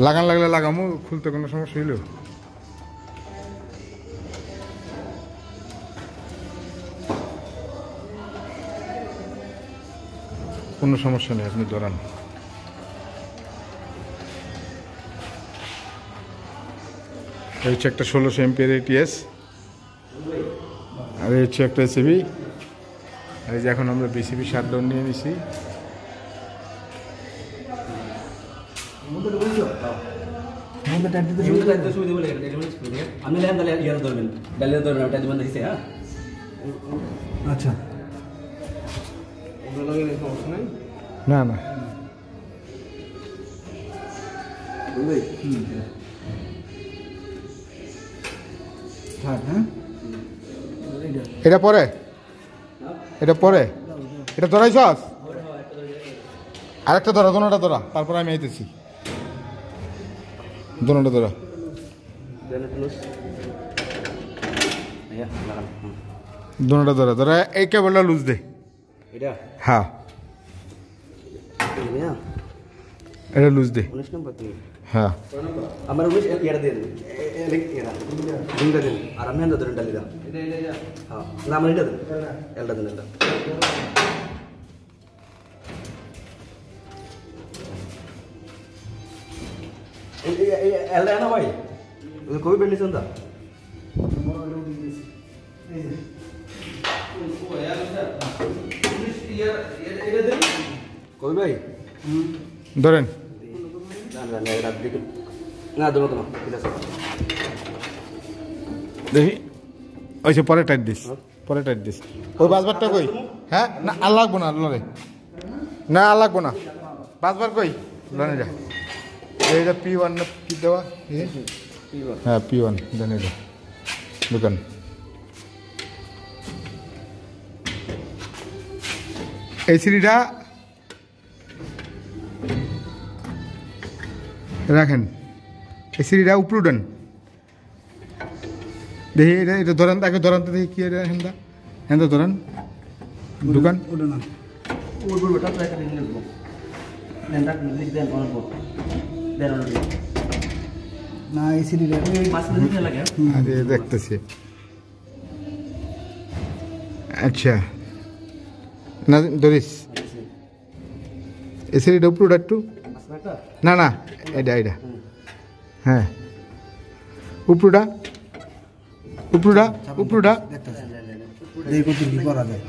লাগান লাগলে লাগামো, খুলতে কোনো সমস্যা হইল? কোনো সমস্যা নেই, আপনি ধরান। এই হচ্ছে একটা 1600 এমপিয়ার ATS, আর এই হচ্ছে একটা এসিবি। আর এই যে এখন আমরা বিসিবি শাটডাউন নিয়ে নিছি। আচ্ছা না না এটা পরে, এটা পরে, এটা ধরাইছস? আরেকটা ধরা, দোনোটা ধরা, তারপর আমি আইতেছি। দোনোটা ধরা। দোনোটা ধরা ধরা, এই কেবলটা লুজ দে। হ্যাঁ এটা লুজ দে। হ্যাঁ আমার 19 এর দেন, এরা দুইটা দেন, আর আমি আন্দা ধরেন ডালিদা। হ্যাঁ না আমার এটা দেন, এলটা দেন, এলটা এলটা না ভাই, কবি বেন্ডিছেন দা কবি ভাই ধরেন। না ধরো তোমার, ঠিক আছে দেখি ওই যে পরে টাইট দিস, পরে টাইট দিস। ওই বাসবারটা কই? হ্যাঁ না আর লাগবো না লরে, না আর লাগবো না। বাসবার কই? লনে যা। এইটা P1 না কি দেওয়া? হ্যাঁ P1 দেন। এটা দোকান এই সিঁড়িটা রাখেন, এই সিঁড়িটা উপরে উঠেন। দেখি এটা এটা ধরেন, তাকে ধরেন তো দেখি কি এটা। হেন্দা হেন্দা ধরেন, দোকান ওটা না ওর বলটা ট্রাই করে নিয়ে নেব। দেনটা লিখ দেন অন পর দেন অন না এসিডি রে মাছ দিতে লাগে। আরে দেখতেছি। আচ্ছা না ধরিস এসিডিটা উপরে উঠা একটু। না না এটা এটা হ্যাঁ উপরুটা উপরুটা উপরুটা দেখো কি করা যায়।